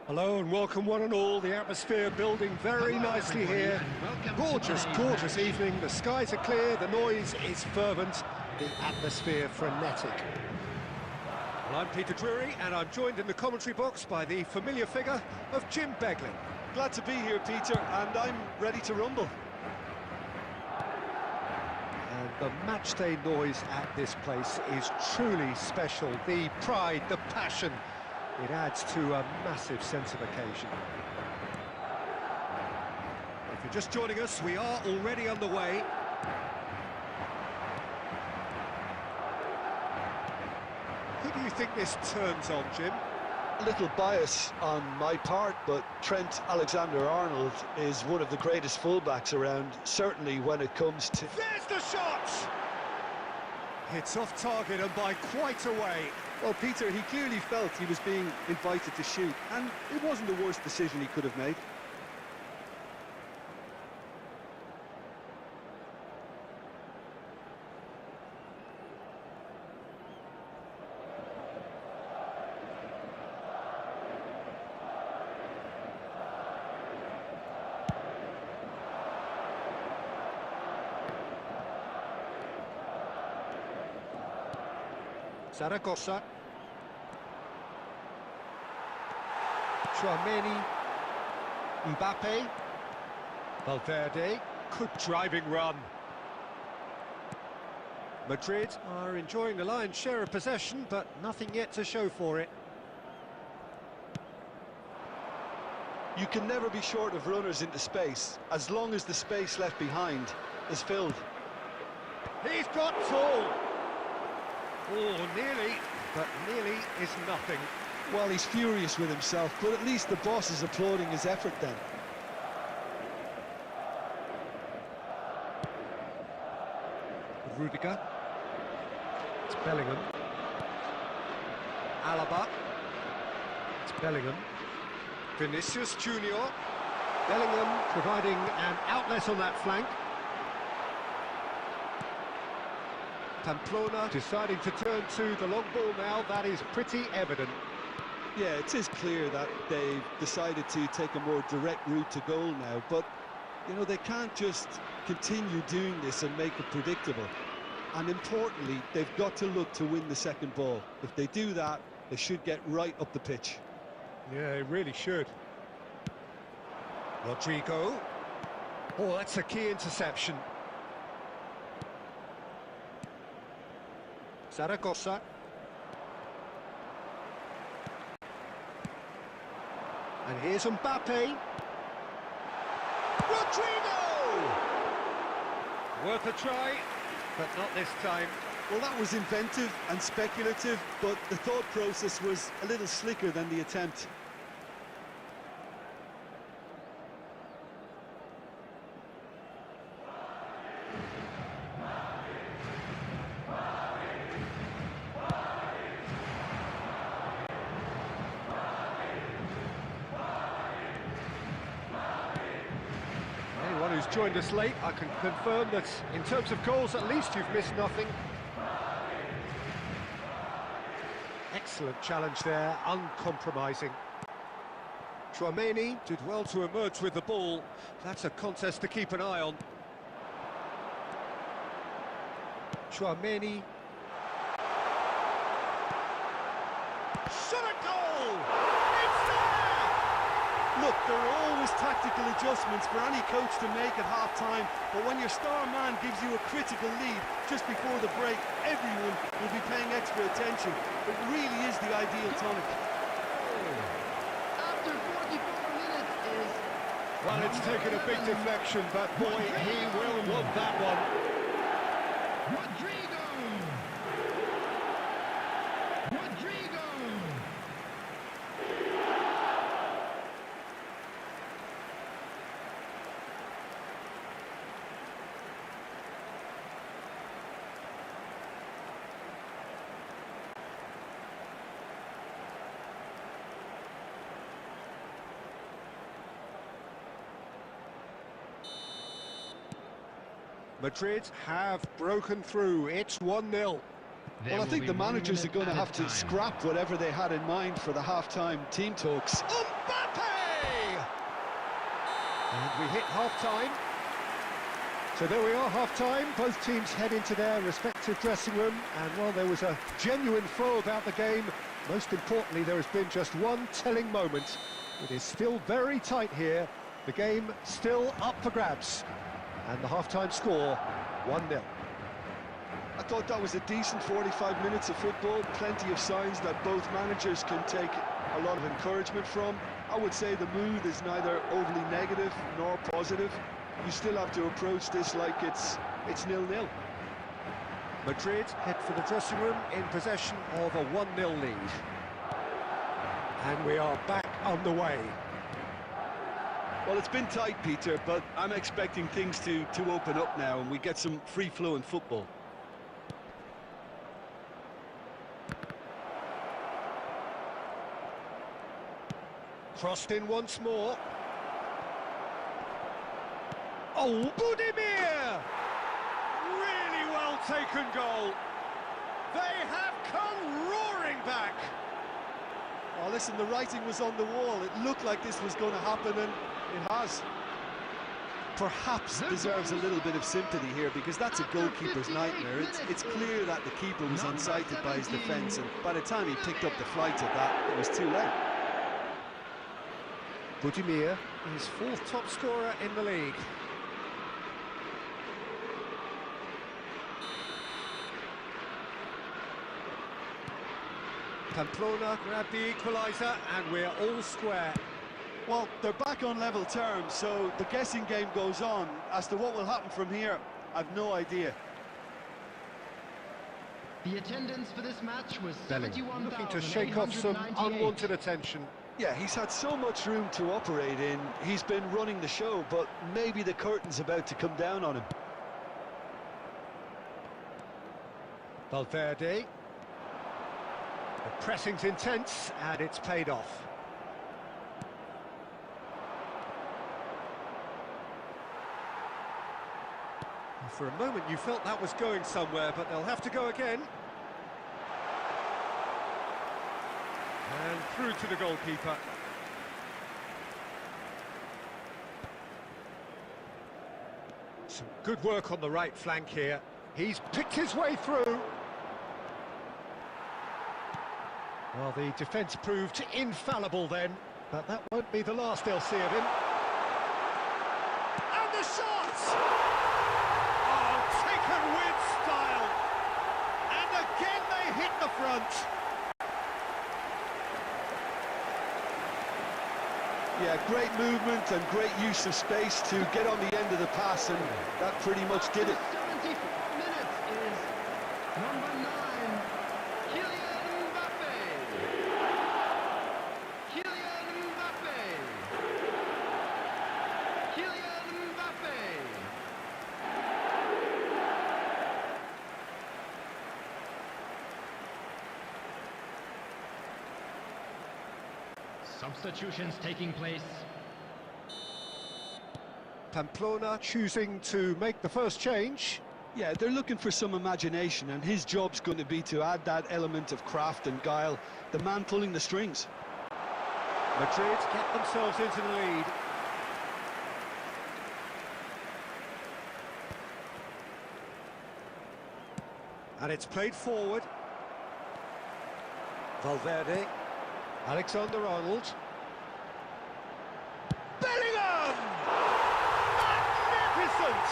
Hello and welcome one and all. The atmosphere building very nicely here. Gorgeous, gorgeous evening. The skies are clear, the noise is fervent, the atmosphere frenetic. Well, I'm Peter Drury and I'm joined in the commentary box by the familiar figure of Jim Beglin. Glad to be here, Peter, and I'm ready to rumble. And the matchday noise at this place is truly special. The pride, the passion. It adds to a massive sense of occasion. If you're just joining us, we are already underway. Who do you think this turns on, Jim? A little bias on my part, but Trent Alexander-Arnold is one of the greatest fullbacks around, certainly when it comes to... There's the shot! It's off target and by quite a way. Well, Peter, he clearly felt he was being invited to shoot, and it wasn't the worst decision he could have made. Zaragoza. Chouameni. Mbappe. Valverde. Good driving run. Madrid are enjoying the lion's share of possession, but nothing yet to show for it. You can never be short of runners into space, as long as the space left behind is filled. He's got full. Oh, nearly, but nearly is nothing. Well, he's furious with himself, but at least the boss is applauding his effort then. Rudiger. It's Bellingham. Alaba. It's Bellingham. Vinicius Junior. Bellingham providing an outlet on that flank. Pamplona deciding to turn to the long ball now. That is pretty evident. Yeah, it is clear that they've decided to take a more direct route to goal now, but, you know, they can't just continue doing this and make it predictable. And importantly, they've got to look to win the second ball. If they do that, they should get right up the pitch. Yeah, they really should. Rodrigo. Oh, that's a key interception. Zaragoza. And here's Mbappe. Rodrigo! Worth a try, but not this time. Well, that was inventive and speculative, but the thought process was a little slicker than the attempt. Who's joined us late, I can confirm that in terms of goals, at least you've missed nothing. Excellent challenge there, uncompromising. Chouameni did well to emerge with the ball. That's a contest to keep an eye on. Chouameni. Shot a goal! It's there! Look, there are always tactical adjustments for any coach to make at half-time, but when your star man gives you a critical lead just before the break, everyone will be paying extra attention. It really is the ideal tonic. After 44 minutes is... Well, it's taken a big deflection, but boy, he will want that one. Rodrigo! Rodrigo! Madrid have broken through. It's 1-0. Well, I think the managers are going to have to scrap whatever they had in mind for the half-time team talks. Mbappe! And we hit half-time. So there we are, half-time. Both teams head into their respective dressing room. And while there was a genuine flow about the game, most importantly, there has been just one telling moment. It is still very tight here. The game still up for grabs. And the half-time score, 1-0. I thought that was a decent 45 minutes of football. Plenty of signs that both managers can take a lot of encouragement from. I would say the mood is neither overly negative nor positive. You still have to approach this like it's 0-0. Madrid head for the dressing room in possession of a 1-0 lead. And we are back underway. Well, it's been tight, Peter, but I'm expecting things to open up now and we get some free-flowing football. Crossed in once more. Oh, Budimir! Really well taken goal. They have come roaring back. Oh, listen, the writing was on the wall. It looked like this was going to happen, and it has. Perhaps deserves a little bit of sympathy here, because that's a goalkeeper's nightmare. It's clear that the keeper was unsighted by his defence, and by the time he picked up the flight of that, it was too late. Budimir, his fourth top scorer in the league. Pamplona grabbed the equaliser, and we're all square. Well, they're back on level terms, so the guessing game goes on. As to what will happen from here, I've no idea. The attendance for this match was Bellingham looking to shake off some unwanted attention. Yeah, he's had so much room to operate in. He's been running the show, but maybe the curtain's about to come down on him. Valverde. The pressing's intense, and it's paid off. For a moment you felt that was going somewhere, but they'll have to go again. And through to the goalkeeper. Some good work on the right flank here. He's picked his way through. Well, the defence proved infallible then, but that won't be the last they'll see of him. And the shot! Oh, taken with style. And again they hit the front. Yeah, great movement and great use of space to get on the end of the pass, and that pretty much did it. 74 minutes is number 9, Kylian Mbappe. Kylian Mbappe. Kylian Mbappe. Substitutions taking place. Pamplona choosing to make the first change. Yeah, they're looking for some imagination, and his job's going to be to add that element of craft and guile, the man pulling the strings. Madrid get themselves into the lead. And it's played forward. Valverde. Alexander-Arnold. Bellingham! Magnificent!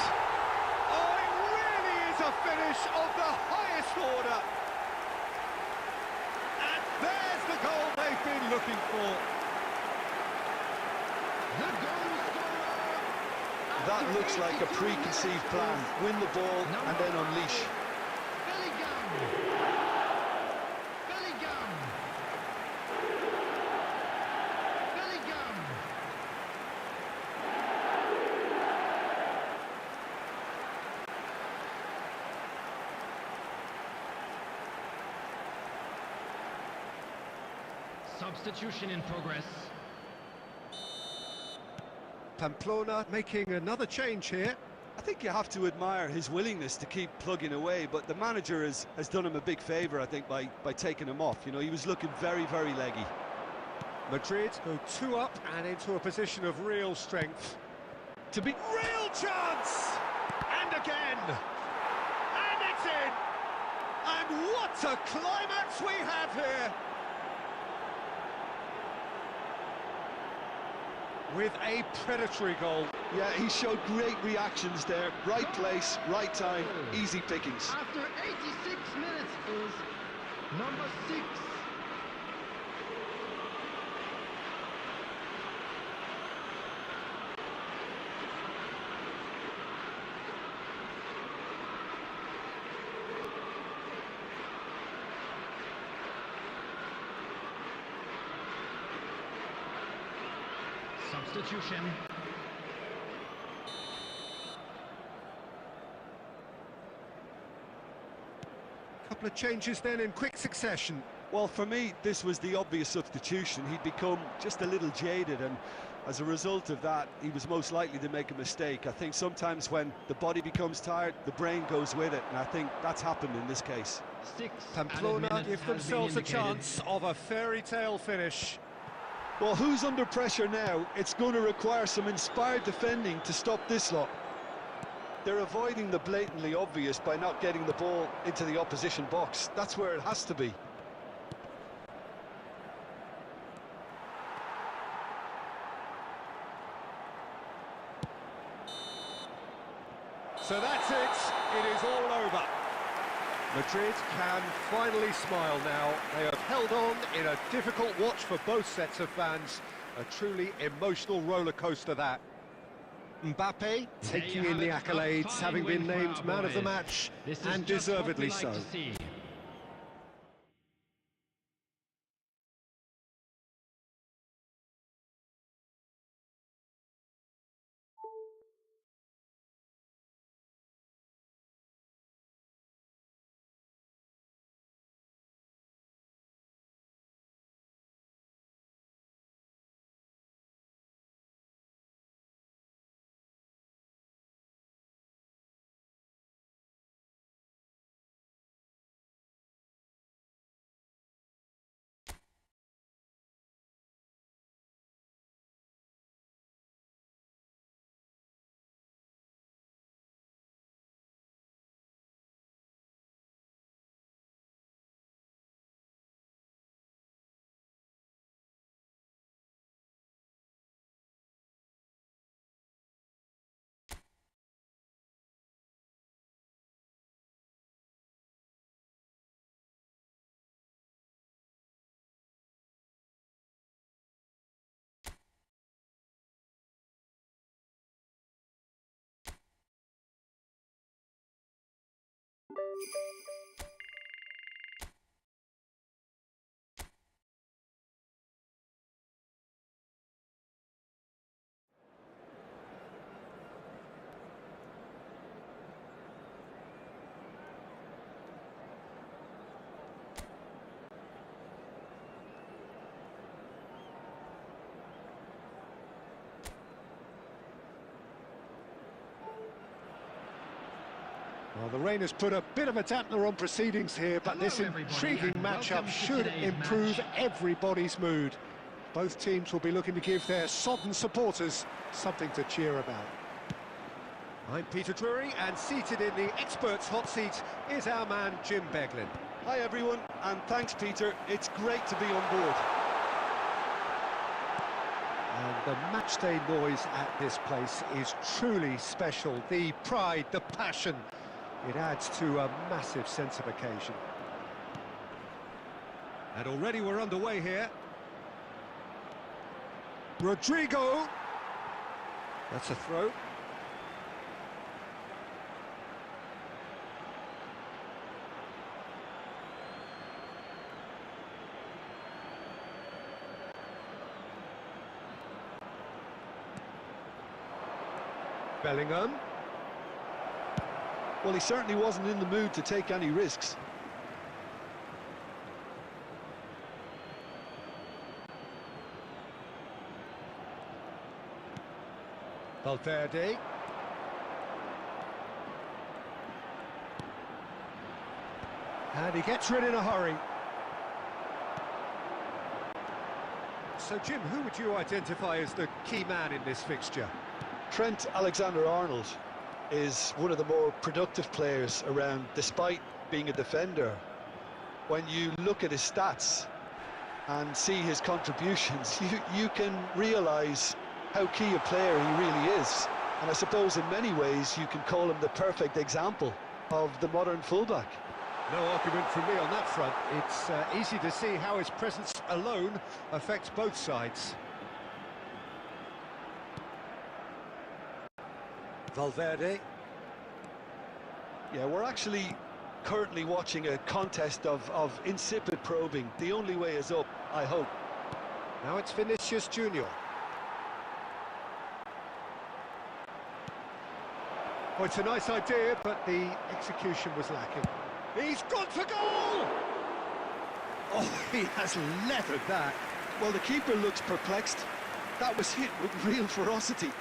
Oh, it really is a finish of the highest order. And there's the goal they've been looking for. The goal scorer. That looks like a preconceived plan. Win the ball and then unleash. Bellingham. Substitution in progress. Pamplona making another change here. I think you have to admire his willingness to keep plugging away, but the manager has done him a big favour, I think, by taking him off. You know, he was looking very, very leggy. Madrid go 2 up and into a position of real strength. To be Real chance! And again! And it's in! And what a climax we have here! With a predatory goal. Yeah, he showed great reactions there. Right place, right time, easy pickings. After 86 minutes is number 6. Substitution. Couple of changes then in quick succession. Well, for me, this was the obvious substitution. He'd become just a little jaded, and as a result of that, he was most likely to make a mistake. I think sometimes when the body becomes tired, the brain goes with it, and I think that's happened in this case. Pamplona give themselves a chance of a fairy tale finish. Well, who's under pressure now? It's going to require some inspired defending to stop this lot. They're avoiding the blatantly obvious by not getting the ball into the opposition box. That's where it has to be. So that's it. It is all over. Madrid can finally smile now. They have held on in a difficult watch for both sets of fans. A truly emotional roller coaster, that. Mbappe taking in the accolades, having been named man of the match, and deservedly so. Well, the rain has put a bit of a dampener on proceedings here, but this intriguing matchup should improve everybody's mood. Both teams will be looking to give their sodden supporters something to cheer about. I'm Peter Drury, and seated in the experts' hot seat is our man Jim Beglin. Hi everyone, and thanks Peter, it's great to be on board. And the matchday noise at this place is truly special. The pride, the passion, it adds to a massive sense of occasion. And already we're underway here. Rodrigo. That's a throw. Bellingham. Well, he certainly wasn't in the mood to take any risks. Valverde. And he gets rid in a hurry. So, Jim, who would you identify as the key man in this fixture? Trent Alexander-Arnold is one of the more productive players around, despite being a defender. When you look at his stats and see his contributions, you can realise how key a player he really is. And I suppose in many ways you can call him the perfect example of the modern fullback. No argument from me on that front. It's easy to see how his presence alone affects both sides. Valverde. Yeah, we're actually currently watching a contest of insipid probing. The only way is up, I hope. Now it's Vinicius Junior. Oh, it's a nice idea, but the execution was lacking. He's got to goal! Oh, he has leathered that. Well, the keeper looks perplexed. That was hit with real ferocity.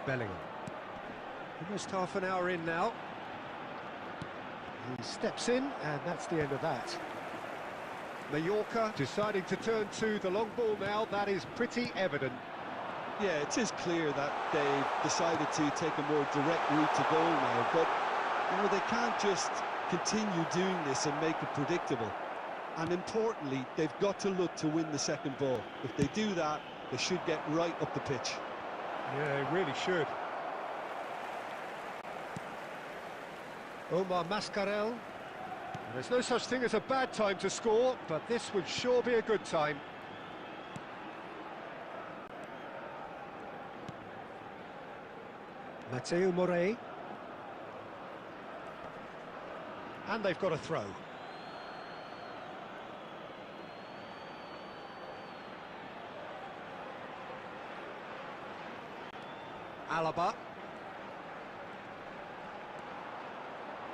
Bellingham. Almost half an hour in now. He steps in, and that's the end of that. Mallorca deciding to turn to the long ball now. That is pretty evident. Yeah, it is clear that they've decided to take a more direct route to goal now, but you know, they can't just continue doing this and make it predictable. And importantly, they've got to look to win the second ball. If they do that, they should get right up the pitch. Yeah, they really should. Omar Mascarell. There's no such thing as a bad time to score, but this would sure be a good time. Mateo Morey. And they've got a throw. Alaba.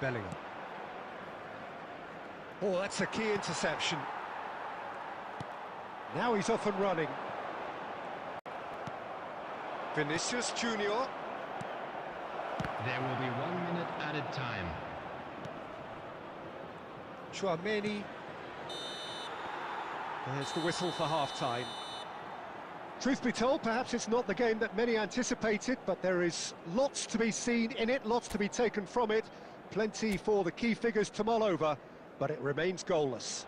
Bellingham. Oh, that's a key interception. Now he's off and running. Vinicius Junior. There will be 1 minute added time. Chouameni. There's the whistle for half-time. Truth be told, perhaps it's not the game that many anticipated, but there is lots to be seen in it, lots to be taken from it. Plenty for the key figures to mull over, but it remains goalless.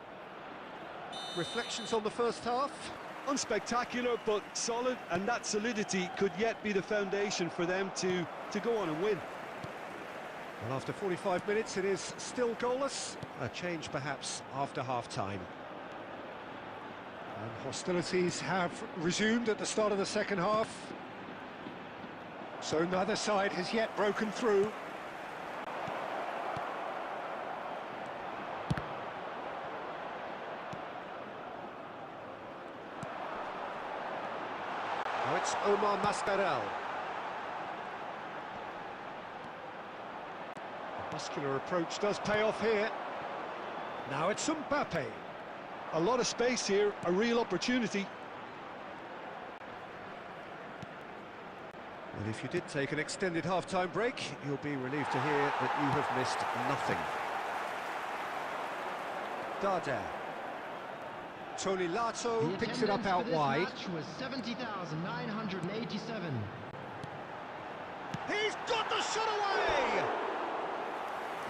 Reflections on the first half? Unspectacular, but solid, and that solidity could yet be the foundation for them to go on and win. Well, after 45 minutes, it is still goalless. A change, perhaps, after half-time. And hostilities have resumed at the start of the second half. So neither side has yet broken through. Now it's Omar Mascarell. The muscular approach does pay off here. Now it's Mbappe. A lot of space here, a real opportunity. Well, if you did take an extended half-time break, you'll be relieved to hear that you have missed nothing. Darder. Tony Lato picks it up out wide. The attendance for this match was 70,987. He's got the shot away!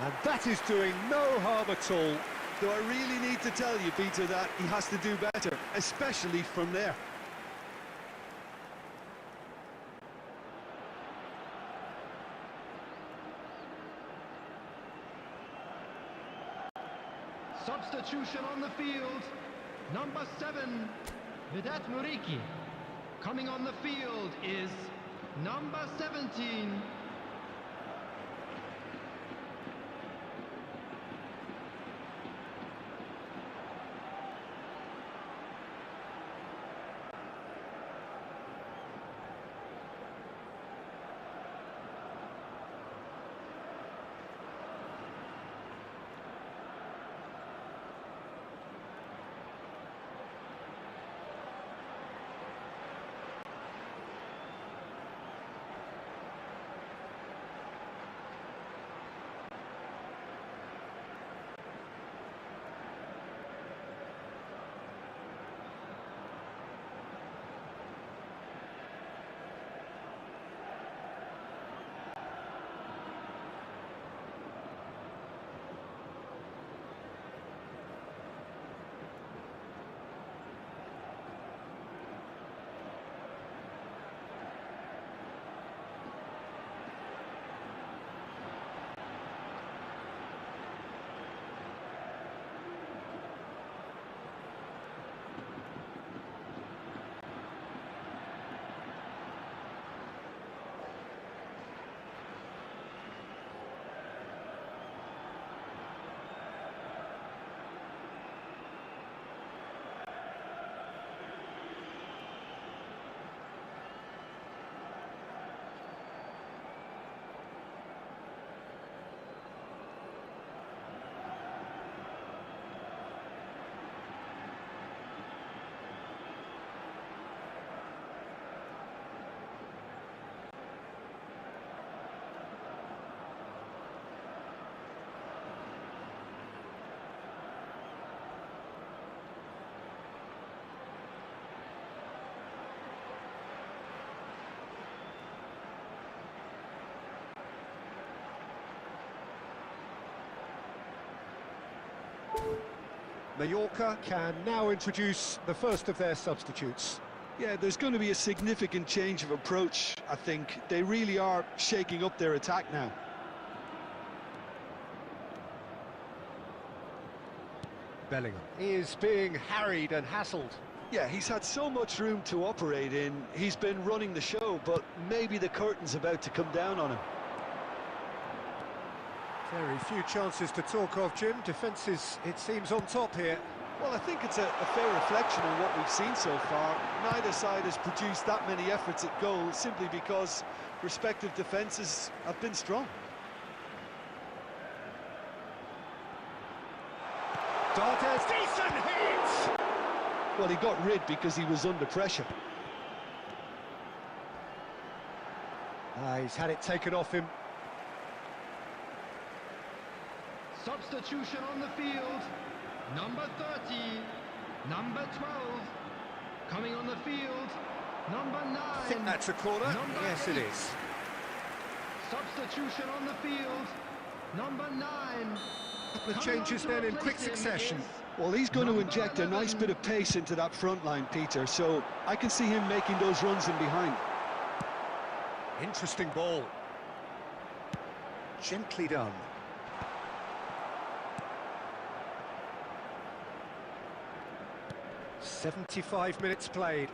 And that is doing no harm at all. Do I really need to tell you, Peter, that he has to do better, especially from there? Substitution on the field. Number 7, Vedat Muriqi. Coming on the field is number 17. Mallorca can now introduce the first of their substitutes. Yeah, there's going to be a significant change of approach, I think. They really are shaking up their attack now. Bellingham is being harried and hassled. Yeah, he's had so much room to operate in. He's been running the show, but maybe the curtain's about to come down on him. Very few chances to talk of, Jim. Defence is, it seems, on top here. Well, I think it's a fair reflection on what we've seen so far. Neither side has produced that many efforts at goal simply because respective defences have been strong. Dartes, decent hit! Well, he got rid because he was under pressure. He's had it taken off him. Substitution on the field. Number 30, number 12. Coming on the field, number 9. I think that's a corner. Yes, it is. Substitution on the field, number 9. Couple of changes then in quick succession. Well, he's going to inject a nice bit of pace into that front line, Peter, so I can see him making those runs in behind. Interesting ball. Gently done. "75 minutes played.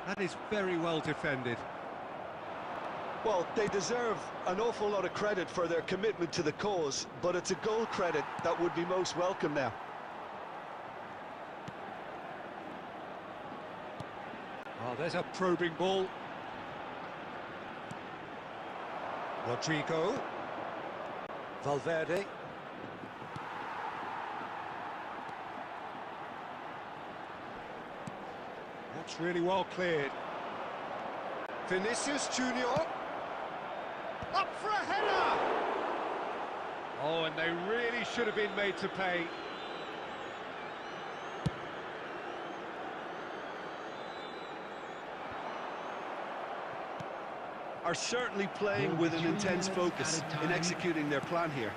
That is very well defended. Well, they deserve an awful lot of credit for their commitment to the cause, but it's a goal credit that would be most welcome now. Oh, there's a probing ball. Rodrigo. Valverde. That's really well cleared. Vinicius Junior. Up for a header! Oh, and they really should have been made to pay. Are certainly playing with an intense focus in executing their plan here.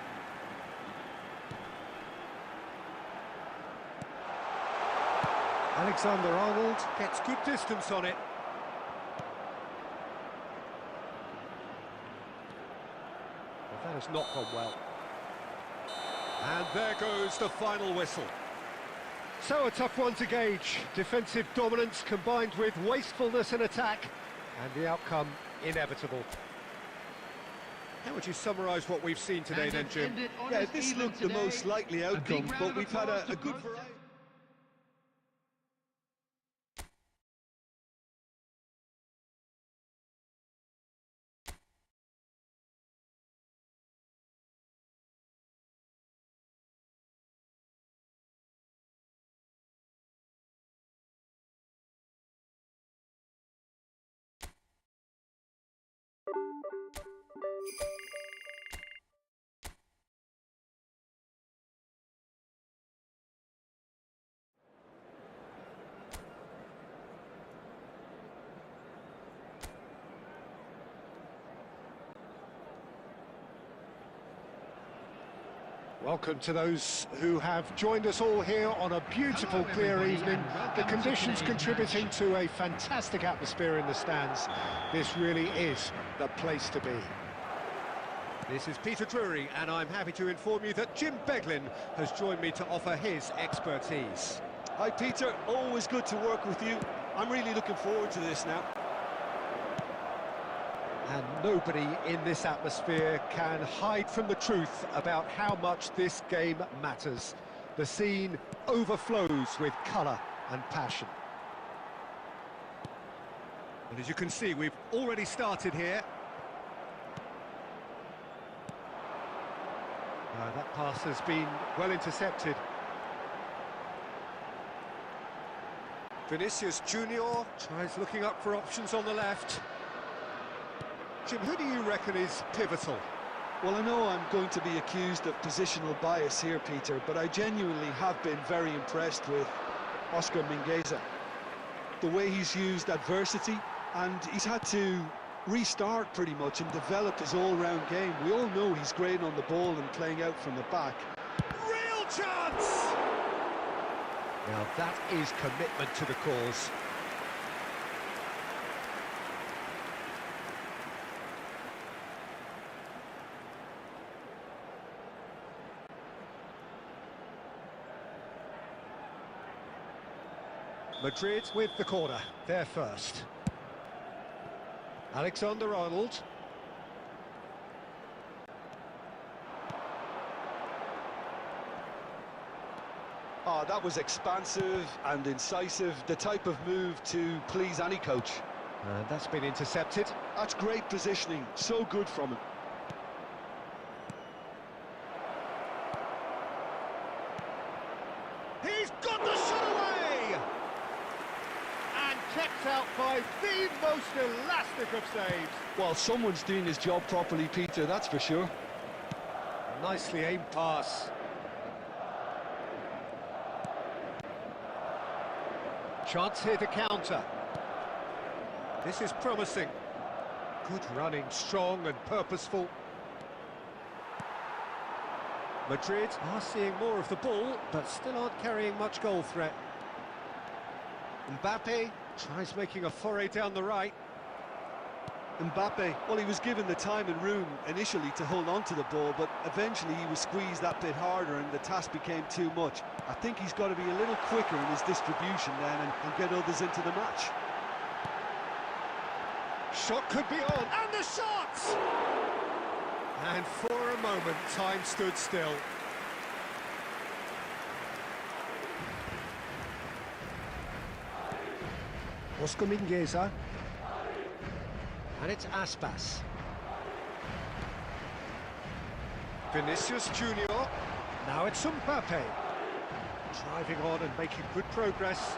Alexander-Arnold gets good distance on it. But that has not gone well. And there goes the final whistle. So a tough one to gauge. Defensive dominance combined with wastefulness in attack, and the outcome inevitable. How would you summarise what we've seen today then, Jim? Yeah, this looked the most likely outcome, but we've had a good variety. Welcome to those who have joined us all here on a beautiful, clear evening. The conditions contributing to a fantastic atmosphere in the stands. This really is the place to be. This is Peter Drury, and I'm happy to inform you that Jim Beglin has joined me to offer his expertise. Hi, Peter. Always good to work with you. I'm really looking forward to this now. And nobody in this atmosphere can hide from the truth about how much this game matters. The scene overflows with colour and passion. And as you can see, we've already started here. That pass has been well intercepted. Vinicius Junior tries looking up for options on the left. Jim, who do you reckon is pivotal? Well, I know I'm going to be accused of positional bias here, Peter, but I genuinely have been very impressed with Oscar Mingueza. The way he's used adversity, and he's had to restart pretty much and develop his all-round game. We all know he's great on the ball and playing out from the back. Real chance! Now that is commitment to the cause. Madrid with the corner, they're first. Alexander-Arnold. Oh, that was expansive and incisive, the type of move to please any coach. And that's been intercepted. That's great positioning, so good from him. He's got the shot away! And kept out by the most elastic of saves. Well, someone's doing his job properly, Peter, that's for sure. Nicely aimed pass. Chance here to counter. This is promising. Good running, strong and purposeful. Madrid are seeing more of the ball, but still aren't carrying much goal threat. Mbappe tries making a foray down the right. Mbappe, well, he was given the time and room initially to hold on to the ball, but eventually he was squeezed that bit harder and the task became too much. I think he's got to be a little quicker in his distribution then and get others into the match. Shot could be on, and the shot! And for a moment, time stood still. Oscar Mingueza. And it's Aspas. Vinicius Junior. Now it's Mbappe. Driving on and making good progress.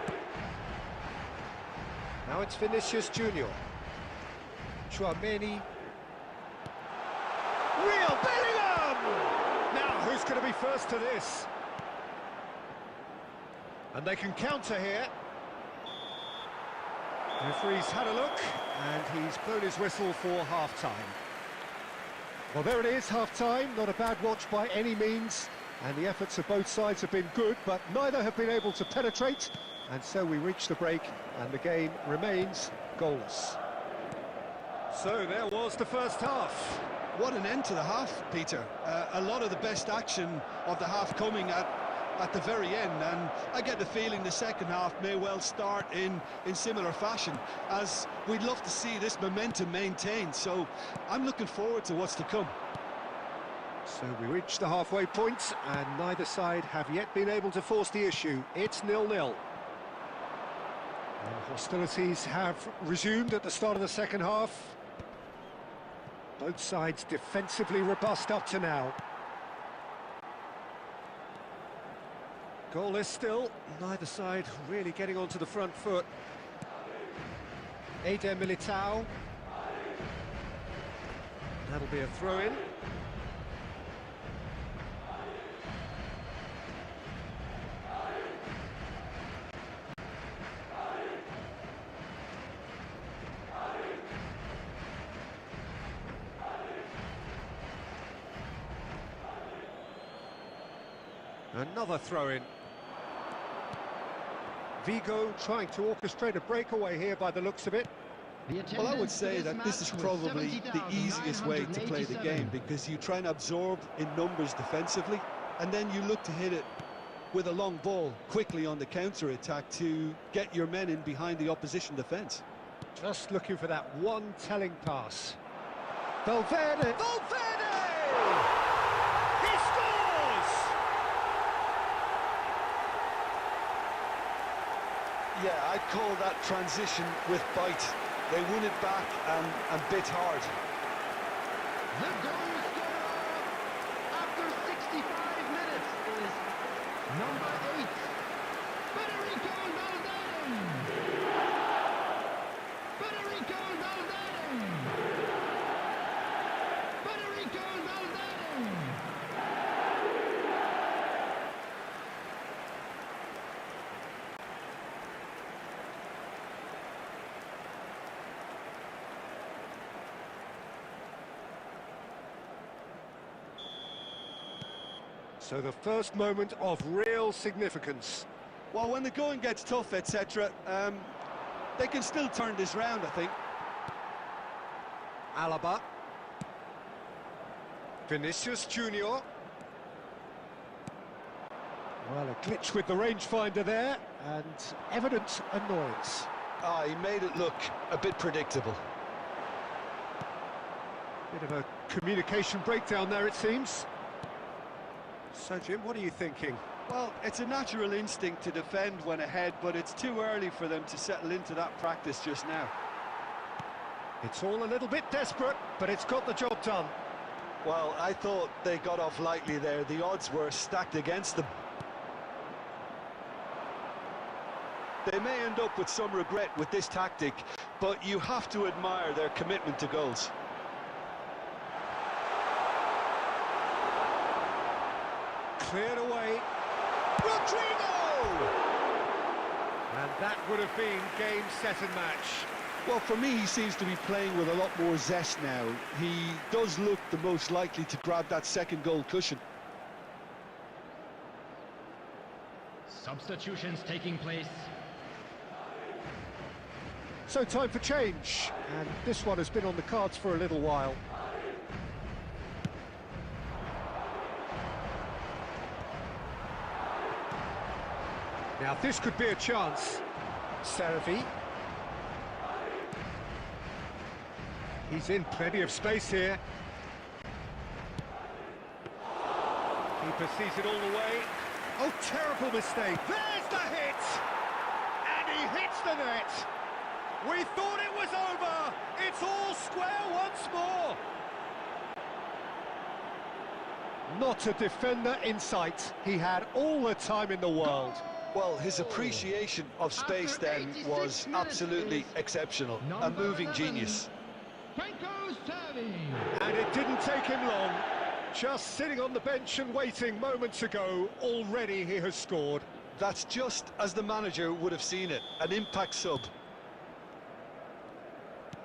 Now it's Vinicius Junior. Chouameni. Real Bellingham! Now who's going to be first to this? And they can counter here. The referee's had a look, and he's blown his whistle for half-time. Well, there it is, half-time. Not a bad watch by any means, and the efforts of both sides have been good, but neither have been able to penetrate, and so we reach the break, and the game remains goalless. So there was the first half. What an end to the half, Peter. A lot of the best action of the half coming at the very end, and I get the feeling the second half may well start in similar fashion, as we'd love to see this momentum maintained, so I'm looking forward to what's to come. So we reach the halfway point, and neither side have yet been able to force the issue. It's 0-0. And hostilities have resumed at the start of the second half. Both sides defensively robust up to now. Goalless still, neither side really getting onto the front foot. Eder Militao. That'll be a throw-in. Another throw-in. Vigo trying to orchestrate a breakaway here by the looks of it. Well, I would say that this is probably the easiest way to play the game, because you try and absorb in numbers defensively, and then you look to hit it with a long ball quickly on the counter-attack to get your men in behind the opposition defence. Just looking for that one telling pass. Valverde! Valverde! He scores! Yeah, I'd call that transition with bite. They won it back and bit hard. The goal scorer after 65 minutes is number 8, Federico Valverde. Federico Valverde. Federico Valverde. So the first moment of real significance. Well, when the going gets tough, etc., they can still turn this round, I think. Alaba. Vinicius Junior. Well, a glitch with the rangefinder there, and evident annoyance. Ah, he made it look a bit predictable. Bit of a communication breakdown there, it seems. So, Jim, what are you thinking? Well, it's a natural instinct to defend when ahead, but it's too early for them to settle into that practice just now. It's all a little bit desperate, but it's got the job done. Well, I thought they got off lightly there. The odds were stacked against them. They may end up with some regret with this tactic, but you have to admire their commitment to goals. Cleared away. Rodrigo! And that would have been game, set and match. Well, for me, he seems to be playing with a lot more zest now. He does look the most likely to grab that second goal cushion. Substitutions taking place. So time for change, and this one has been on the cards for a little while. Now this could be a chance. Seravi. He's in plenty of space here. Keeper sees it all the way. Oh, terrible mistake. There's the hit! And he hits the net. We thought it was over. It's all square once more. Not a defender in sight. He had all the time in the world. Well, his appreciation of space then was absolutely exceptional. A moving genius. And it didn't take him long. Just sitting on the bench and waiting moments ago, already he has scored. That's just as the manager would have seen it, an impact sub.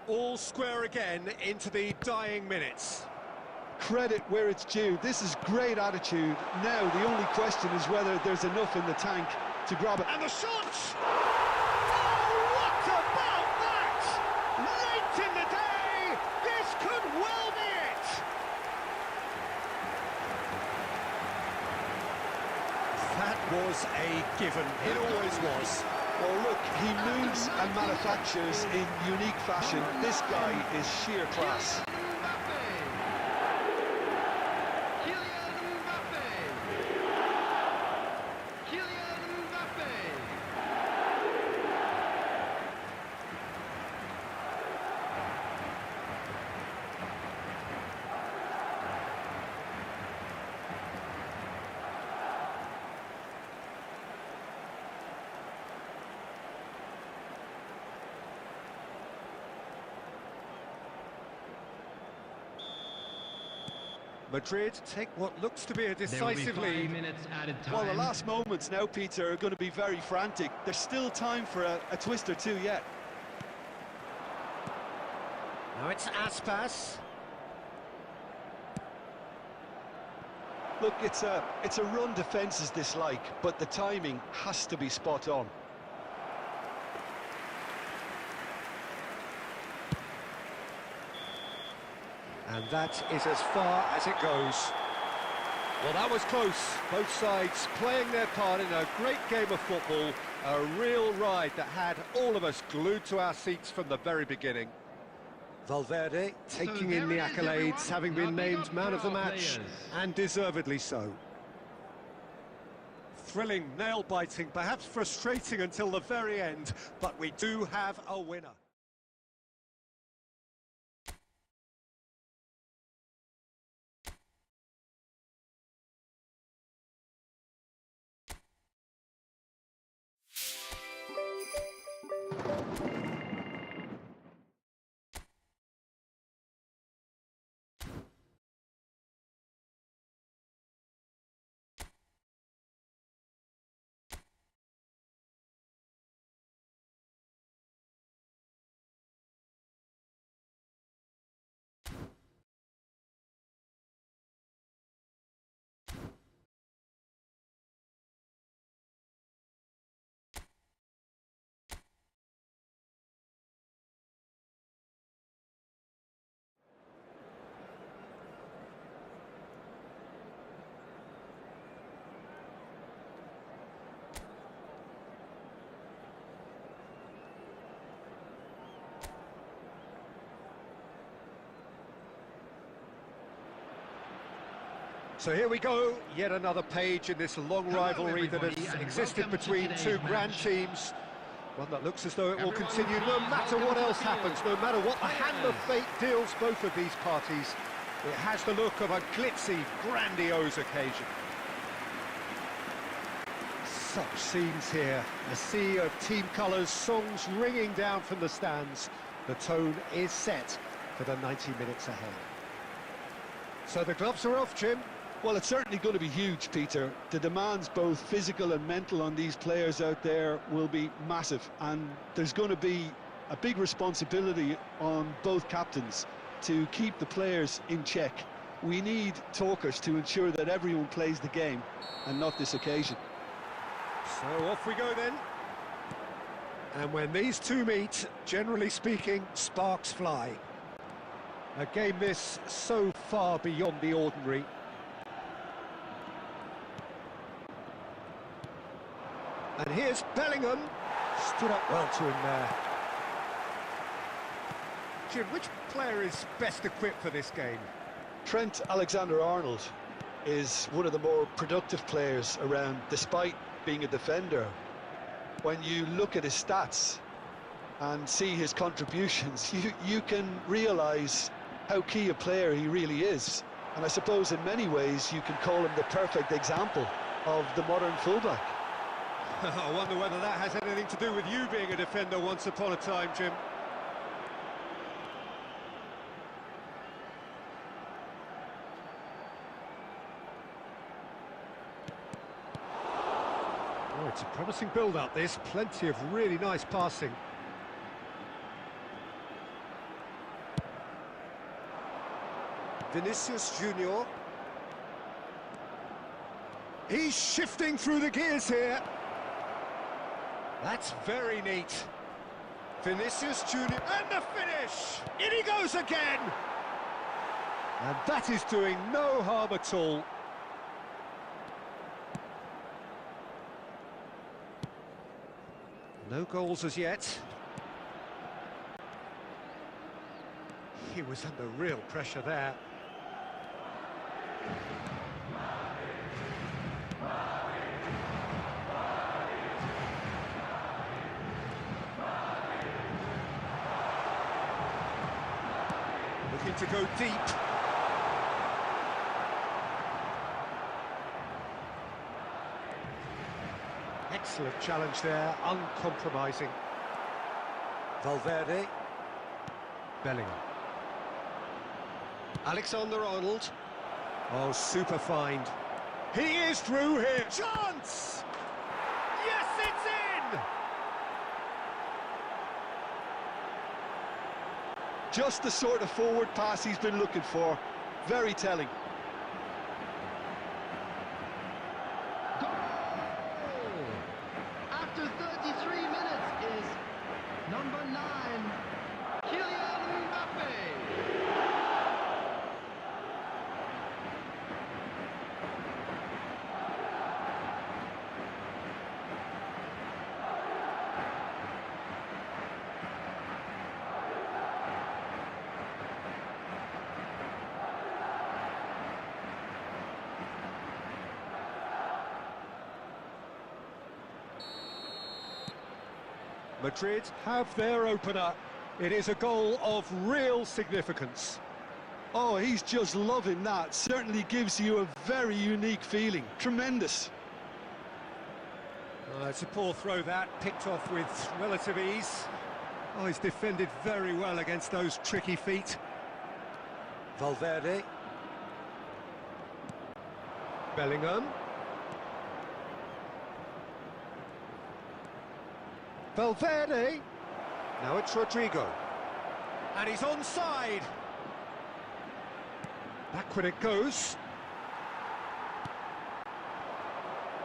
All square again into the dying minutes. Credit where it's due. This is great attitude. Now the only question is whether there's enough in the tank to grab it. And the shot! Oh, what about that? Late in the day, this could well be it! That was a given. It always was. Well, look, he moves and manufactures in unique fashion. This guy is sheer class. Madrid take what looks to be a decisive lead. Well, the last moments now, Peter, are going to be very frantic. There's still time for a twist or two yet. Now it's Aspas. Look, it's a run defence is dislike, but the timing has to be spot on. And that is as far as it goes. Well, that was close. Both sides playing their part in a great game of football. A real ride that had all of us glued to our seats from the very beginning. Valverde taking in the accolades, having been named man of the match, and deservedly so. Thrilling, nail-biting, perhaps frustrating until the very end, but we do have a winner. So here we go, yet another page in this long rivalry that has existed between two grand teams. One that looks as though it will continue no matter what else happens, no matter what the hand of fate deals both of these parties. It has the look of a glitzy, grandiose occasion. Such scenes here, a sea of team colours, songs ringing down from the stands. The tone is set for the 90 minutes ahead. So the gloves are off, Jim. Well, it's certainly going to be huge, Peter. The demands, both physical and mental, on these players out there will be massive, and there's going to be a big responsibility on both captains to keep the players in check. We need talkers to ensure that everyone plays the game and not this occasion. So off we go then. And when these two meet, generally speaking, sparks fly. A game this so far beyond the ordinary. And here's Bellingham. Stood up well to him there. Jim, which player is best equipped for this game? Trent Alexander-Arnold is one of the more productive players around, despite being a defender. When you look at his stats and see his contributions, you can realise how key a player he really is. And I suppose in many ways you can call him the perfect example of the modern fullback. I wonder whether that has anything to do with you being a defender once upon a time, Jim. Oh, it's a promising build-up, this. Plenty of really nice passing. Vinicius Junior. He's shifting through the gears here. That's very neat. Vinicius Junior, and the finish! In he goes again! And that is doing no harm at all. No goals as yet. He was under real pressure there. Looking to go deep. Excellent challenge there, uncompromising. Valverde. Bellingham. Alexander-Arnold. Oh, super find. He is through here. Chance! Yes, it's in! Just the sort of forward pass he's been looking for. Very telling. Goal! After 33 minutes is number 9, Kylian Mbappe. Madrid have their opener. It is a goal of real significance. Oh, he's just loving that. Certainly gives you a very unique feeling. Tremendous. It's a poor throw that, picked off with relative ease. Oh, he's defended very well against those tricky feet. Valverde. Bellingham. Valverde. Now it's Rodrigo. And he's onside. Backward it goes.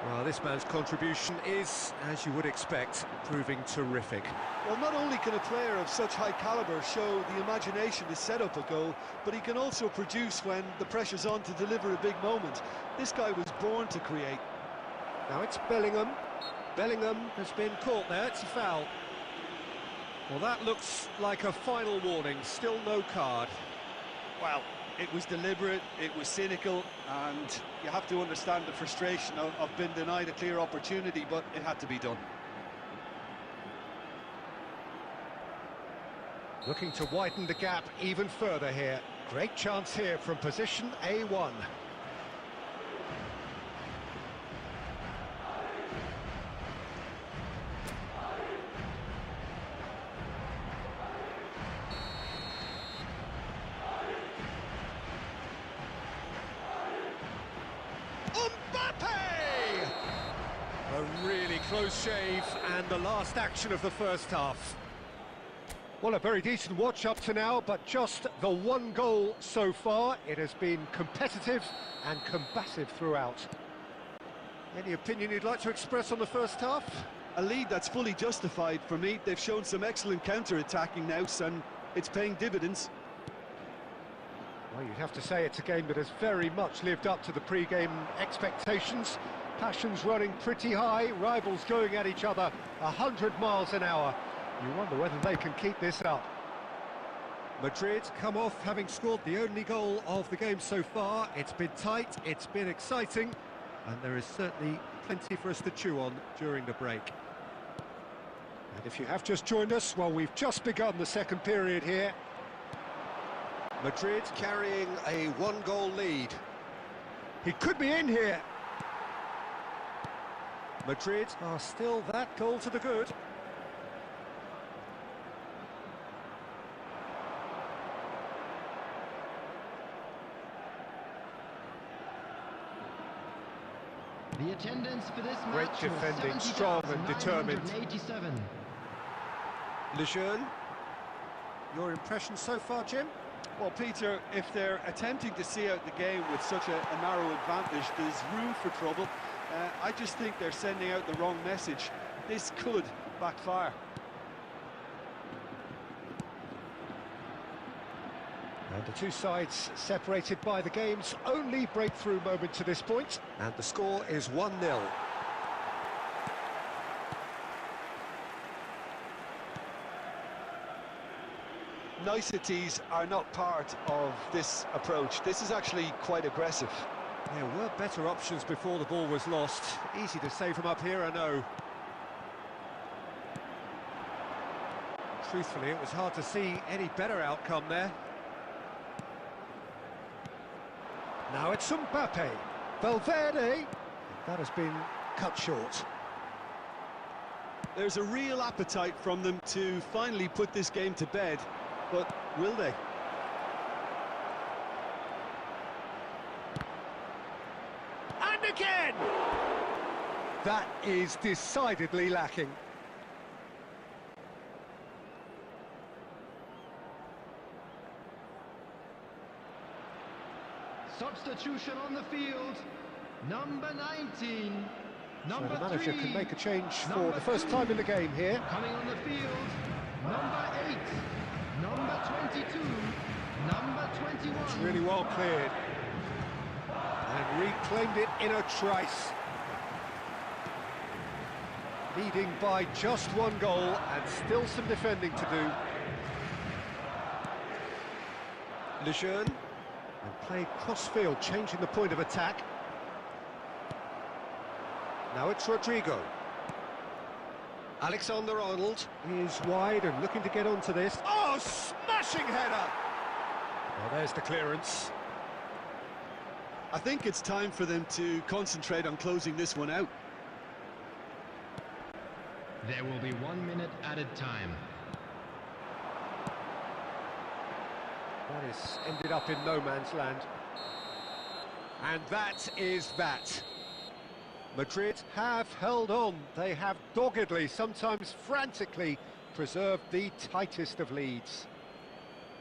Well, this man's contribution is, as you would expect, proving terrific. Well, not only can a player of such high calibre show the imagination to set up a goal, but he can also produce when the pressure's on to deliver a big moment. This guy was born to create. Now it's Bellingham. Bellingham has been caught there, it's a foul. Well, that looks like a final warning, still no card. Well, It was deliberate, it was cynical, and you have to understand the frustration of being denied a clear opportunity, but it had to be done. Looking to widen the gap even further here. Great chance here from position A1. A really close shave, and the last action of the first half. Well, a very decent watch up to now, but just the one goal so far. It has been competitive and combative throughout. Any opinion you'd like to express on the first half? A lead that's fully justified for me. They've shown some excellent counter-attacking now, and it's paying dividends. Well, you'd have to say it's a game that has very much lived up to the pre-game expectations. Passions running pretty high, rivals going at each other 100 miles an hour. You wonder whether they can keep this up. Madrid come off having scored the only goal of the game so far. It's been tight, it's been exciting, and there is certainly plenty for us to chew on during the break. And if you have just joined us, well, we've just begun the second period here. Madrid carrying a one-goal lead. He could be in here. Madrid are still that goal to the good. The attendance for this Great match defending, was strong and determined. 70,987. Lejeune, your impression so far, Jim? Well, Peter, if they're attempting to see out the game with such a narrow advantage, there's room for trouble. I just think they're sending out the wrong message. This could backfire. And the two sides separated by the game's only breakthrough moment to this point. And the score is 1-0. Niceties are not part of this approach. This is actually quite aggressive. There were better options before the ball was lost. Easy to save them up here, I know. Truthfully, it was hard to see any better outcome there. Now it's Mbappe. Valverde. That has been cut short. There's a real appetite from them to finally put this game to bed, but will they? And again! That is decidedly lacking. Substitution on the field, number 19, number So the manager 3, can make a change for number the first 2, time in the game here. coming on the field, number 8, number 22, number 21. It's really well cleared. And reclaimed it in a trice. Leading by just one goal and still some defending to do. Lejeune. And played cross-field, changing the point of attack. Now it's Rodrigo. Alexander-Arnold is wide and looking to get onto this. Oh, smashing header! Well, there's the clearance. I think it's time for them to concentrate on closing this one out. There will be 1 minute added time. That is ended up in no man's land. And that is that. Madrid have held on. They have doggedly, sometimes frantically, preserved the tightest of leads.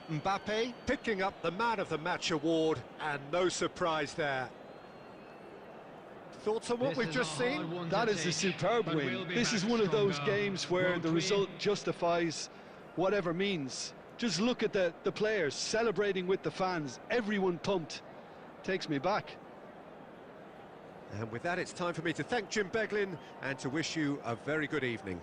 Mbappe picking up the Man of the Match award, and no surprise there. Thoughts on what we've just seen? That is a superb win. This is one of those games where the result justifies whatever means. Just look at the players celebrating with the fans. Everyone pumped. Takes me back. And with that, it's time for me to thank Jim Beglin and to wish you a very good evening.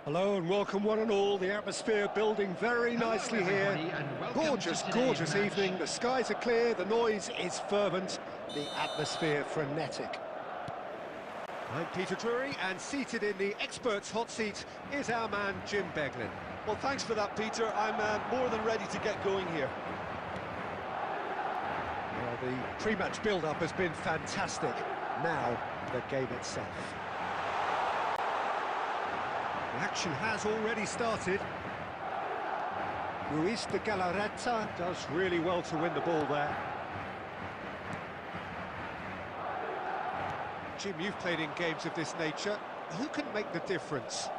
Hello and welcome one and all. The atmosphere building very nicely here. Gorgeous, gorgeous evening. The skies are clear, the noise is fervent, the atmosphere frenetic. I'm Peter Drury, and seated in the experts' hot seat is our man Jim Beglin. Well, thanks for that, Peter. I'm more than ready to get going here. Well, the pre-match build-up has been fantastic. Now, the game itself. The action has already started. Ruiz de Galarreta does really well to win the ball there. Jim, you've played in games of this nature. Who can make the difference?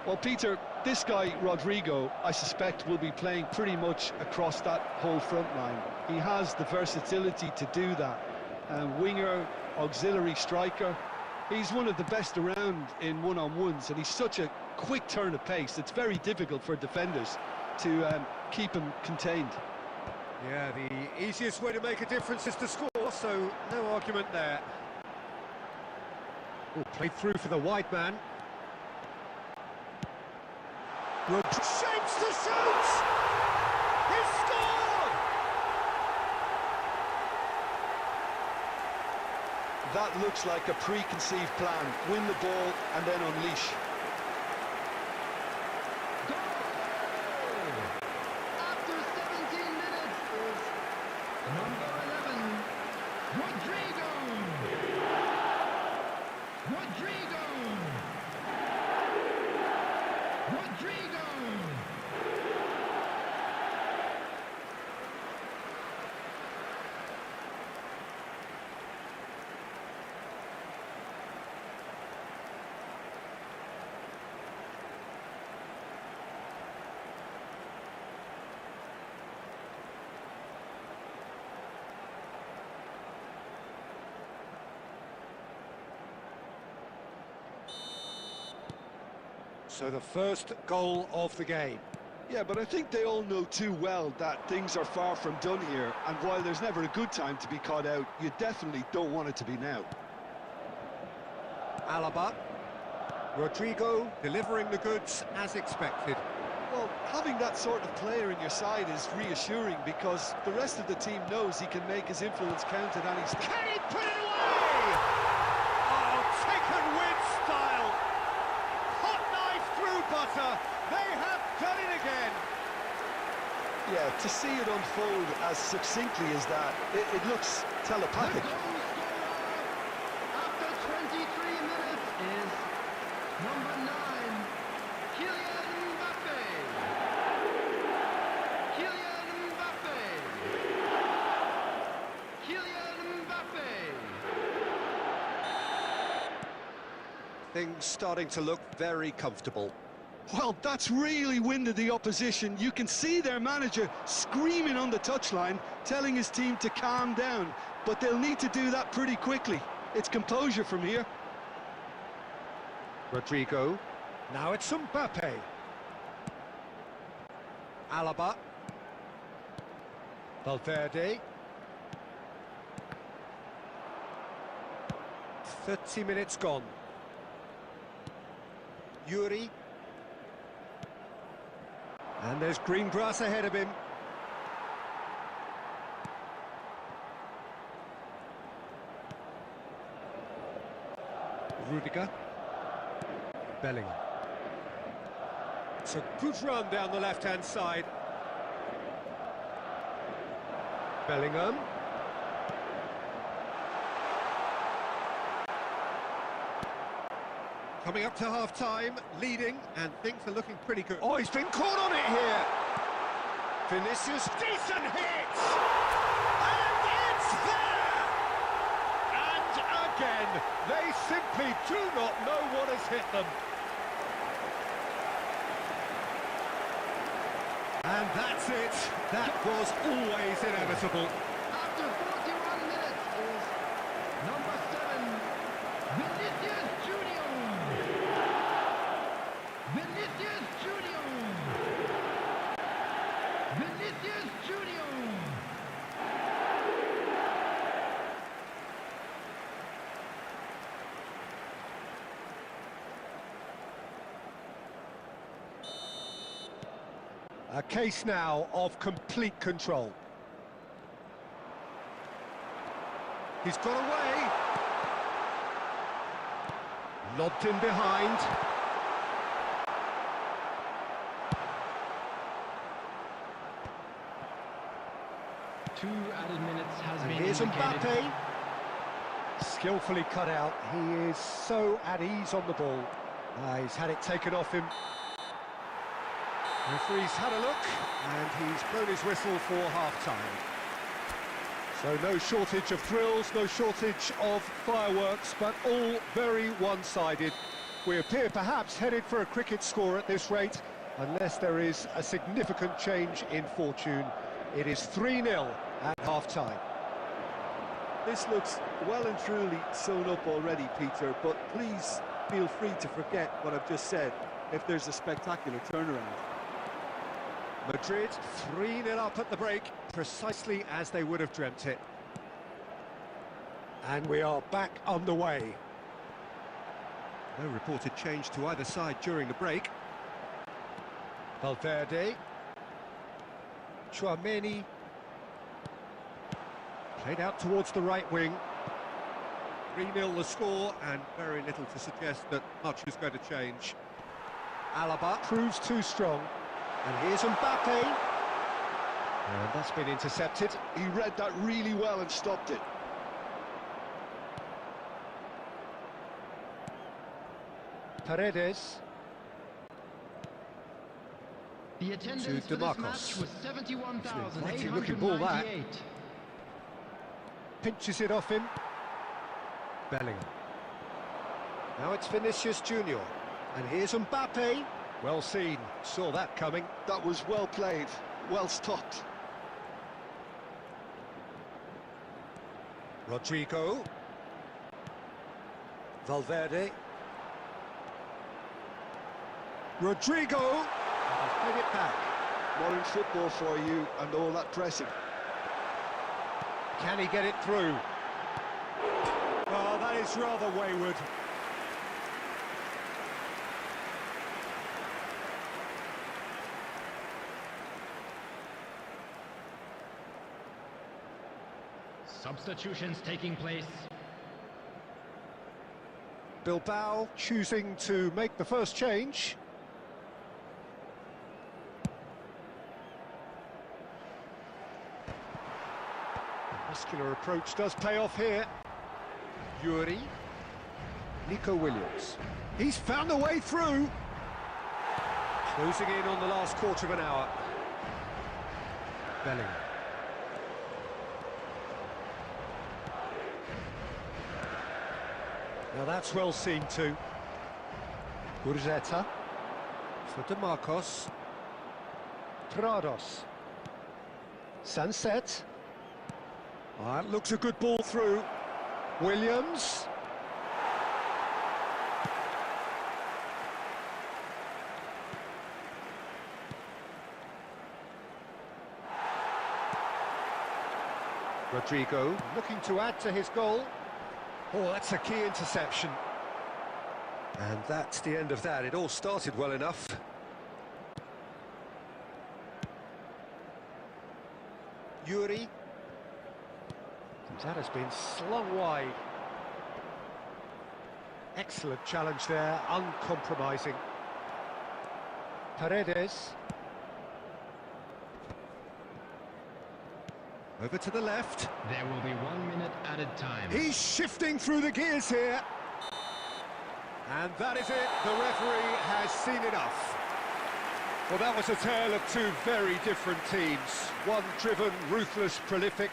Well, Peter, this guy, Rodrigo, I suspect will be playing pretty much across that whole front line. He has the versatility to do that. Winger, auxiliary striker. He's one of the best around in one-on-ones, and he's such a quick turn of pace. It's very difficult for defenders to keep him contained. Yeah, the easiest way to make a difference is to score, so no argument there. Oh, played through for the wide man. Shapes to shoot! He's scored! That looks like a preconceived plan. Win the ball and then unleash. After 17 minutes is number 11, Rodrigo! Rodrigo! Rodrigo! So the first goal of the game. Yeah, but I think they all know too well that things are far from done here, and while there's never a good time to be caught out, you definitely don't want it to be now. Alaba. Rodrigo delivering the goods as expected. Well, having that sort of player in your side is reassuring because the rest of the team knows he can make his influence count at any stage. Can he put it away? Oh, taken with style. Hot knife through butter. They have done it again. Yeah, to see it unfold as succinctly as that, it looks telepathic. After 23 minutes is number 9, Kylian Mbappe. Kylian Mbappe. Kylian Mbappe. Things starting to look very comfortable. Well, that's really winded the opposition. You can see their manager screaming on the touchline, telling his team to calm down. But they'll need to do that pretty quickly. It's composure from here. Rodrigo. Now it's Mbappe. Alaba. Valverde. 30 minutes gone. Yuri. And there's green grass ahead of him. Rudiger. Bellingham. It's a good run down the left-hand side. Bellingham. Coming up to half-time, leading, and things are looking pretty good. Oh, he's been caught on it here! Vinicius, decent hit! And it's there! And again, they simply do not know what has hit them. And that's it. That was always inevitable. After 41 minutes is number 7, Vinicius Junior. Vinicius Junior. Vinicius Junior. A case now of complete control. He's got away. Lobbed in behind. Two added minutes has And been here's indicated. Mbappe. Skillfully cut out. He is so at ease on the ball. He's had it taken off him. Referee's had a look, and he's blown his whistle for half-time. So no shortage of thrills, no shortage of fireworks, but all very one-sided. We appear perhaps headed for a cricket score at this rate, unless there is a significant change in fortune. It is 3-0 at half-time. This looks well and truly sewn up already, Peter, but please feel free to forget what I've just said if there's a spectacular turnaround. Madrid 3-0 up at the break, precisely as they would have dreamt it. And we are back underway. No reported change to either side during the break. Valverde. Tchouaméni. Played out towards the right wing. 3-0 the score, and very little to suggest that much is going to change. Alaba proves too strong. And here's Mbappe. And that's been intercepted. He read that really well and stopped it. Paredes. The attendance To for this DeMarcos. match was Mighty looking ball, that. 71,898. Pinches it off him. Bellingham. Now it's Vinicius Junior. And here's Mbappe. Well seen. Saw that coming. That was well played, well stopped. Rodrigo. Valverde. Rodrigo. He's played it back. Modern football for you and all that pressing. Can he get it through? Oh, that is rather wayward. Substitutions taking place. Bilbao choosing to make the first change. Muscular approach does pay off here. Yuri. Nico Williams. He's found a way through. Closing in on the last quarter of an hour. Bellingham. Now that's well seen too. Gurzetta. For DeMarcos. Prados. Sunset. That looks a good ball through. Williams. Rodrigo looking to add to his goal. Oh, that's a key interception. And that's the end of that. It all started well enough. Yuri. That has been slung wide. Excellent challenge there, uncompromising. Paredes. Over to the left. There will be 1 minute added time. He's shifting through the gears here. And that is it. The referee has seen enough. Well, that was a tale of two very different teams. One driven, ruthless, prolific.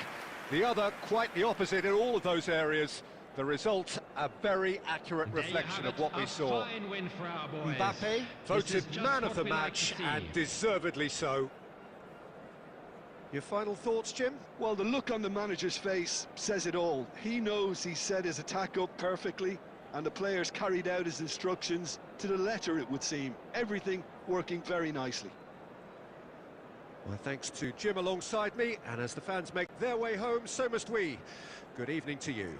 The other quite the opposite in all of those areas. The result, a very accurate reflection of what we saw. Fine win for our boys. Mbappe voted man of the match, and deservedly so. Your final thoughts, Jim? Well, the look on the manager's face says it all. He knows he set his attack up perfectly, and the players carried out his instructions to the letter, it would seem. Everything working very nicely. Well, thanks to Jim alongside me, and as the fans make their way home, so must we. Good evening to you.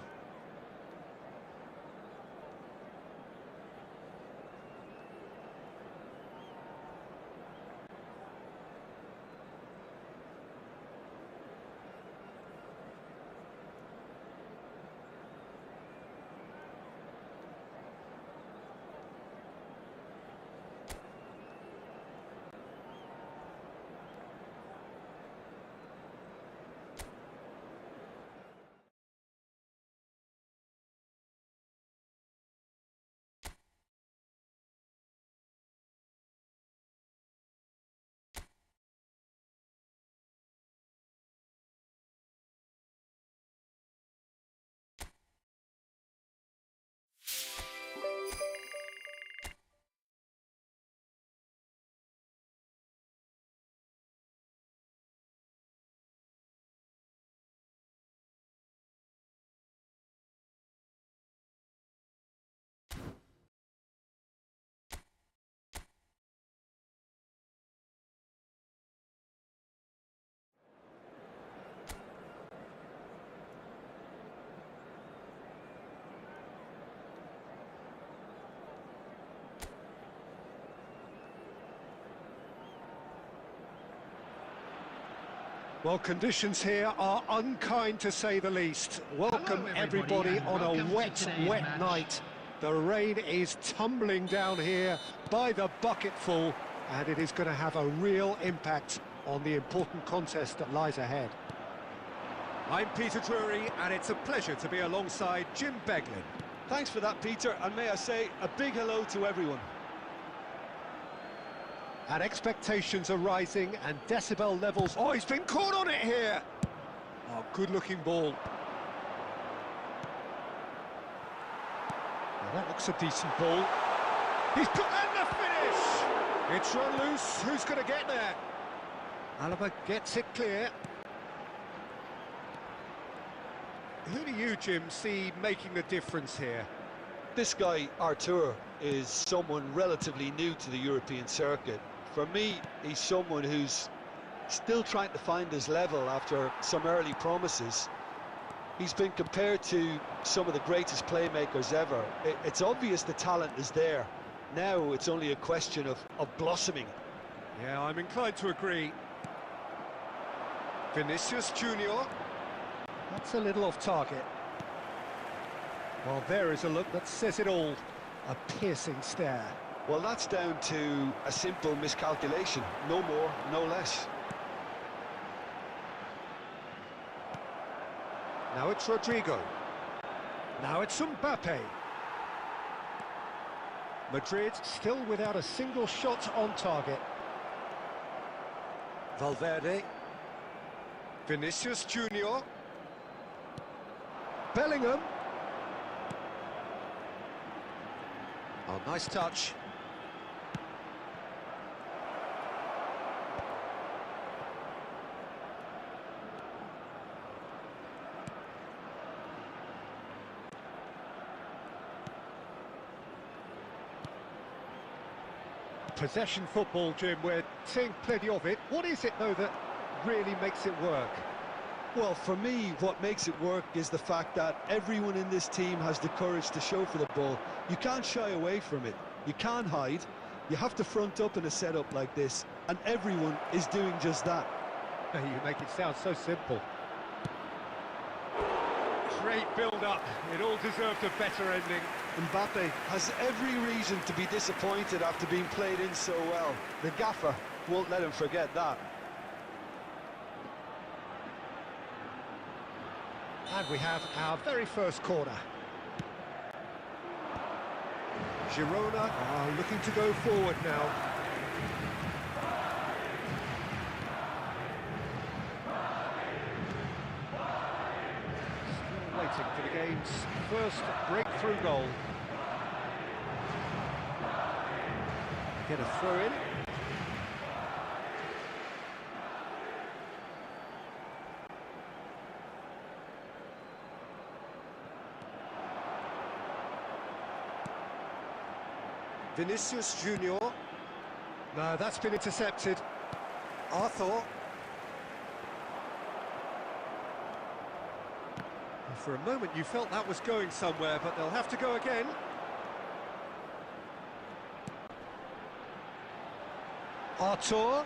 Well, conditions here are unkind to say the least. Welcome everybody on a wet night. The rain is tumbling down here by the bucketful, and it is going to have a real impact on the important contest that lies ahead. I'm Peter Drury, and it's a pleasure to be alongside Jim Beglin. Thanks for that, Peter, and may I say a big hello to everyone. And expectations are rising, and decibel levels... Oh, he's been caught on it here! Oh, good-looking ball. Well, that looks a decent ball. He's put in the finish! It's run loose. Who's going to get there? Alaba gets it clear. Who do you, Jim, see making the difference here? This guy, Artur, is someone relatively new to the European circuit. For me, he's someone who's still trying to find his level after some early promises. He's been compared to some of the greatest playmakers ever. It's obvious the talent is there. Now it's only a question of blossoming. Yeah, I'm inclined to agree. Vinicius Junior. That's a little off target. Well, there is a look that says it all. A piercing stare. Well, that's down to a simple miscalculation. No more, no less. Now it's Rodrigo. Now it's Mbappe. Madrid still without a single shot on target. Valverde. Vinicius Junior. Bellingham. Oh, nice touch. Possession football, Jim, we're seeing plenty of it. What is it, though, that really makes it work? Well, for me, what makes it work is the fact that everyone in this team has the courage to show for the ball. You can't shy away from it. You can't hide. You have to front up in a setup like this, and everyone is doing just that. You make it sound so simple. Great build-up. It all deserved a better ending. Mbappe has every reason to be disappointed after being played in so well. The gaffer won't let him forget that. And we have our very first corner. Girona are looking to go forward now. Still waiting for the game's first breakthrough goal. Get a throw in. Vinicius Junior. No, that's been intercepted. Arthur. For a moment you felt that was going somewhere, but they'll have to go again. Arthur.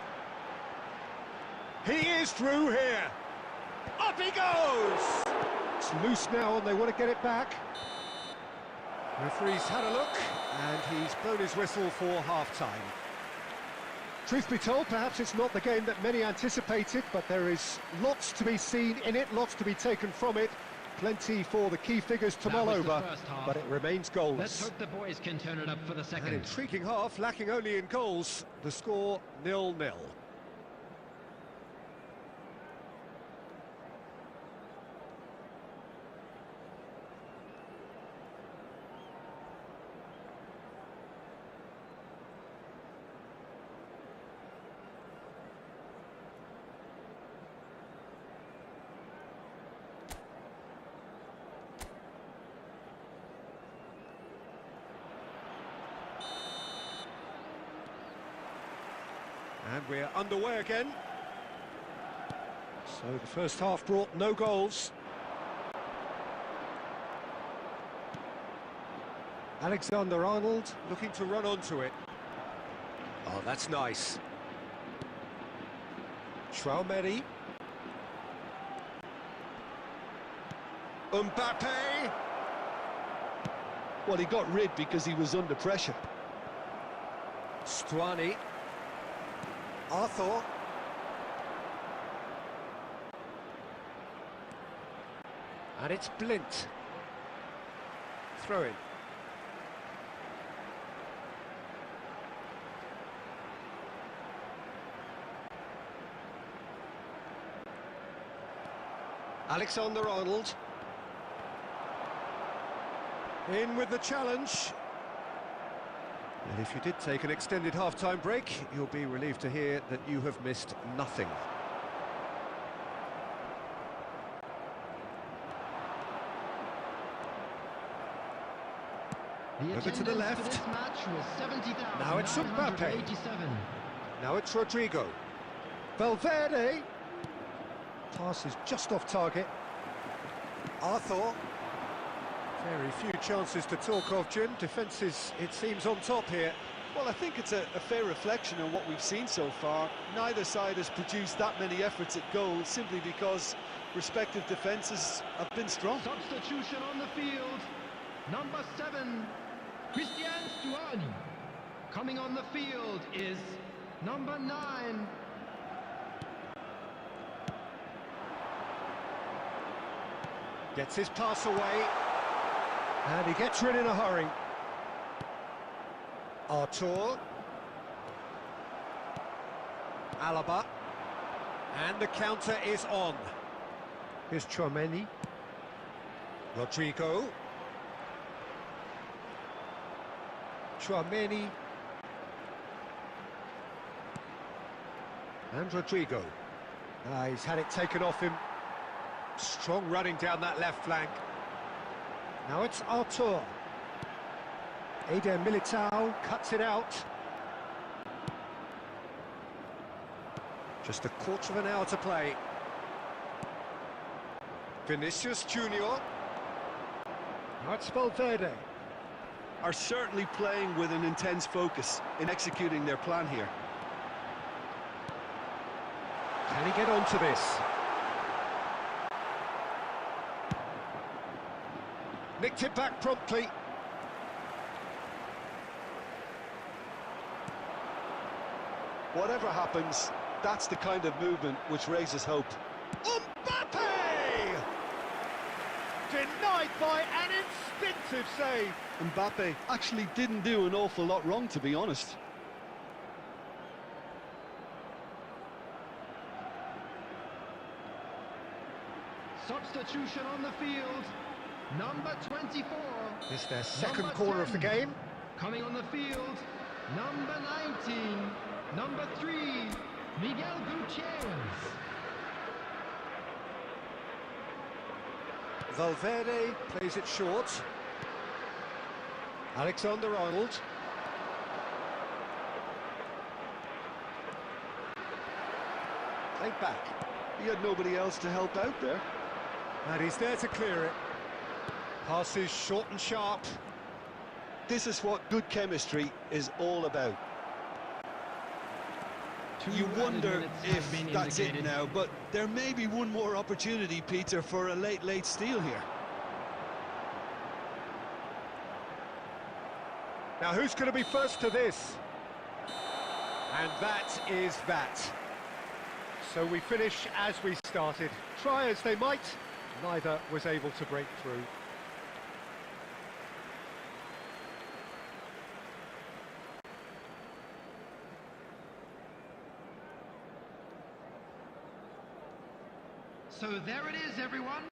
He is through here. Up he goes! It's loose now and they want to get it back. Referee's had a look, and he's blown his whistle for half-time. Truth be told, perhaps it's not the game that many anticipated, but there is lots to be seen in it, lots to be taken from it. Plenty for the key figures to mull over, but it remains goalless. Let's hope the boys can turn it up for the second. An intriguing half, lacking only in goals. The score 0-0. And we're underway again. So the first half brought no goals. Alexander-Arnold looking to run onto it. Oh, that's nice. Traoré. Mbappe. Well, he got rid because he was under pressure. Stuani. Arthur. And it's Blint. Throw in. Alexander-Arnold. In with the challenge. And if you did take an extended half-time break, you'll be relieved to hear that you have missed nothing. Over to the left. Now it's Mbappe. Now it's Rodrigo. Valverde. Pass is just off target. Arthur. Very few chances to talk of, Jim. Defence is, it seems, on top here. Well, I think it's a fair reflection on what we've seen so far. Neither side has produced that many efforts at goal simply because respective defences have been strong. Substitution on the field. Number 7, Christian Stuani. Coming on the field is number 9. Gets his pass away. And he gets rid in a hurry. Arthur. Alaba. And the counter is on. Here's Traoré. Rodrigo. Traoré. And Rodrigo. He's had it taken off him. Strong running down that left flank. Now it's Arthur. Eder Militao cuts it out. Just a quarter of an hour to play. Vinicius Junior. That's Valverde. Are certainly playing with an intense focus in executing their plan here. Can he get onto this? Nicked it back promptly. Whatever happens, that's the kind of movement which raises hope. Mbappe! Denied by an instinctive save. Mbappe actually didn't do an awful lot wrong, to be honest. Substitution on the field. Number 24. This is their second Number corner of the 10. game. Coming on the field. Number 19. Number 3. Miguel Gutierrez. Valverde plays it short. Alexander-Arnold. Played back. He had nobody else to help out there. And he's there to clear it. Passes short and sharp. This is what good chemistry is all about. You wonder if that's it now, but there may be one more opportunity, Peter, for a late steal here. Now who's going to be first to this? And that is that. So we finish as we started. Try as they might, neither was able to break through. So there it is, everyone.